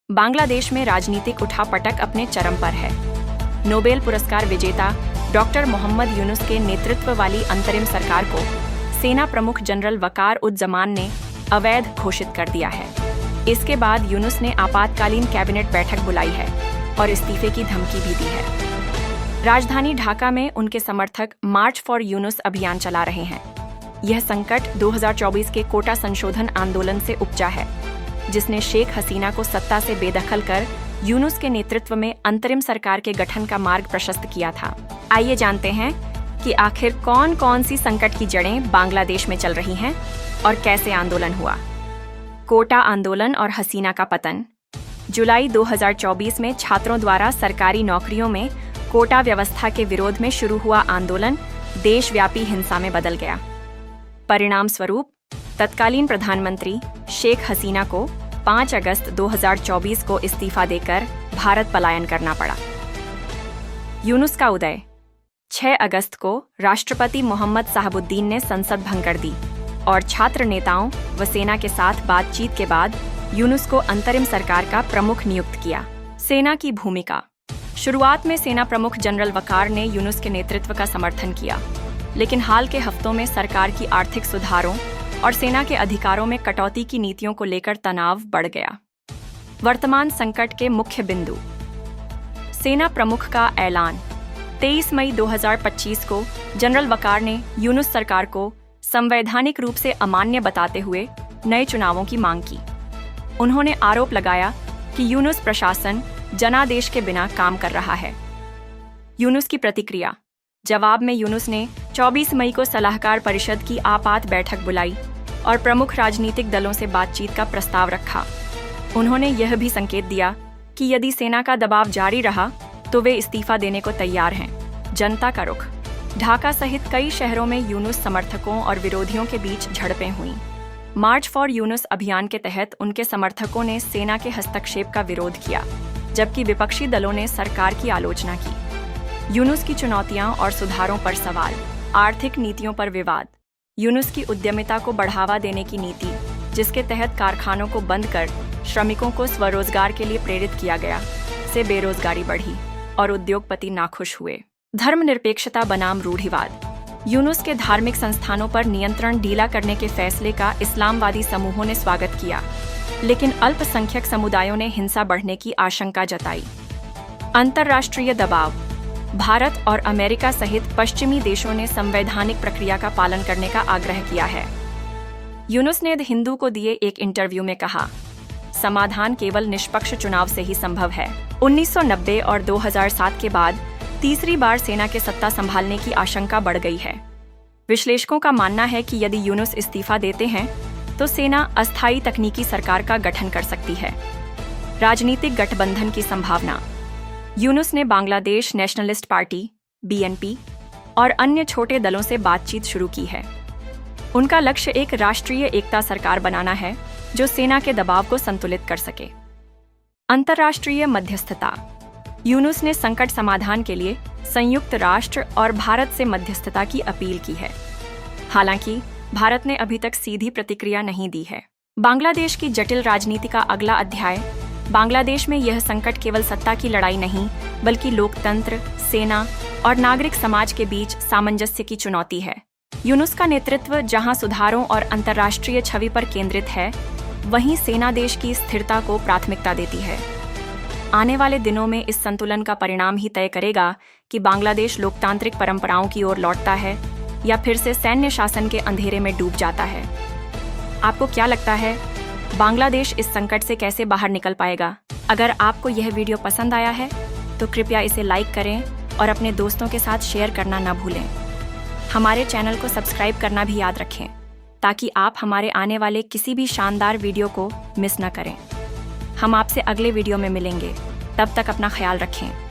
बांग्लादेश में राजनीतिक उठापटक अपने चरम पर है। नोबेल पुरस्कार विजेता डॉक्टर मोहम्मद यूनुस के नेतृत्व वाली अंतरिम सरकार को सेना प्रमुख जनरल वकार उज़-ज़मान ने अवैध घोषित कर दिया है। इसके बाद यूनुस ने आपातकालीन कैबिनेट बैठक बुलाई है और इस्तीफे की धमकी भी दी है। राजधानी ढाका में उनके समर्थक मार्च फॉर यूनुस अभियान चला रहे हैं। यह संकट 2024 के कोटा संशोधन आंदोलन से उपजा है, जिसने शेख हसीना को सत्ता से बेदखल कर यूनुस के नेतृत्व में अंतरिम सरकार के गठन का मार्ग प्रशस्त किया था। आइए जानते हैं कि आखिर कौन कौन सी संकट की जड़ें बांग्लादेश में चल रही हैं और कैसे आंदोलन हुआ। कोटा आंदोलन और हसीना का पतन। जुलाई 2024 में छात्रों द्वारा सरकारी नौकरियों में कोटा व्यवस्था के विरोध में शुरू हुआ आंदोलन देशव्यापी हिंसा में बदल गया। परिणाम स्वरूप तत्कालीन प्रधानमंत्री शेख हसीना को 5 अगस्त 2024 को इस्तीफा देकर भारत पलायन करना पड़ा। यूनुस का उदय। 6 अगस्त को राष्ट्रपति मोहम्मद शाहबुद्दीन ने संसद भंग कर दी और छात्र नेताओं व सेना के साथ बातचीत के बाद यूनुस को अंतरिम सरकार का प्रमुख नियुक्त किया। सेना की भूमिका। शुरुआत में सेना प्रमुख जनरल वकार ने यूनुस के नेतृत्व का समर्थन किया, लेकिन हाल के हफ्तों में सरकार की आर्थिक सुधारों और सेना के अधिकारों में कटौती की नीतियों को लेकर तनाव बढ़ गया। वर्तमान संकट के मुख्य बिंदु। सेना प्रमुख का ऐलान। 23 मई 2025 को जनरल वकार ने यूनुस सरकार को संवैधानिक रूप से अमान्य बताते हुए नए चुनावों की मांग की। उन्होंने आरोप लगाया कि यूनुस प्रशासन जनादेश के बिना काम कर रहा है। यूनुस की प्रतिक्रिया। जवाब में यूनुस ने 24 मई को सलाहकार परिषद की आपात बैठक बुलाई और प्रमुख राजनीतिक दलों से बातचीत का प्रस्ताव रखा। उन्होंने यह भी संकेत दिया कि यदि सेना का दबाव जारी रहा तो वे इस्तीफा देने को तैयार हैं। जनता का रुख। ढाका सहित कई शहरों में यूनुस समर्थकों और विरोधियों के बीच झड़पें हुईं। मार्च फॉर यूनुस अभियान के तहत उनके समर्थकों ने सेना के हस्तक्षेप का विरोध किया, जबकि विपक्षी दलों ने सरकार की आलोचना की। यूनुस की चुनौतियां और सुधारों पर सवाल। आर्थिक नीतियों पर विवाद। यूनुस की उद्यमिता को बढ़ावा देने की नीति, जिसके तहत कारखानों को बंद कर श्रमिकों को स्वरोजगार के लिए प्रेरित किया गया, से बेरोजगारी बढ़ी और उद्योगपति नाखुश हुए। धर्मनिरपेक्षता बनाम रूढ़िवाद। यूनुस के धार्मिक संस्थानों पर नियंत्रण ढीला करने के फैसले का इस्लामवादी समूहों ने स्वागत किया, लेकिन अल्पसंख्यक समुदायों ने हिंसा बढ़ने की आशंका जताई। अंतर्राष्ट्रीय दबाव। भारत और अमेरिका सहित पश्चिमी देशों ने संवैधानिक प्रक्रिया का पालन करने का आग्रह किया है। यूनुस ने द हिंदू को दिए एक इंटरव्यू में कहा, समाधान केवल निष्पक्ष चुनाव से ही संभव है। 1990 और 2007 के बाद तीसरी बार सेना के सत्ता संभालने की आशंका बढ़ गई है। विश्लेषकों का मानना है कि यदि यूनुस इस्तीफा देते हैं तो सेना अस्थायी तकनीकी सरकार का गठन कर सकती है। राजनीतिक गठबंधन की संभावना। यूनुस ने बांग्लादेश नेशनलिस्ट पार्टी (BNP) और अन्य छोटे दलों से बातचीत शुरू की है। उनका लक्ष्य एक राष्ट्रीय एकता सरकार बनाना है जो सेना के दबाव को संतुलित कर सके। अंतर्राष्ट्रीय मध्यस्थता। यूनुस ने संकट समाधान के लिए संयुक्त राष्ट्र और भारत से मध्यस्थता की अपील की है। हालांकि भारत ने अभी तक सीधी प्रतिक्रिया नहीं दी है। बांग्लादेश की जटिल राजनीति का अगला अध्याय। बांग्लादेश में यह संकट केवल सत्ता की लड़ाई नहीं, बल्कि लोकतंत्र, सेना और नागरिक समाज के बीच सामंजस्य की चुनौती है। यूनुस का नेतृत्व जहां सुधारों और अंतर्राष्ट्रीय छवि पर केंद्रित है, वहीं सेना देश की स्थिरता को प्राथमिकता देती है। आने वाले दिनों में इस संतुलन का परिणाम ही तय करेगा कि बांग्लादेश लोकतांत्रिक परंपराओं की ओर लौटता है या फिर से सैन्य शासन के अंधेरे में डूब जाता है। आपको क्या लगता है, बांग्लादेश इस संकट से कैसे बाहर निकल पाएगा? अगर आपको यह वीडियो पसंद आया है तो कृपया इसे लाइक करें और अपने दोस्तों के साथ शेयर करना न भूलें। हमारे चैनल को सब्सक्राइब करना भी याद रखें, ताकि आप हमारे आने वाले किसी भी शानदार वीडियो को मिस न करें। हम आपसे अगले वीडियो में मिलेंगे। तब तक अपना ख्याल रखें।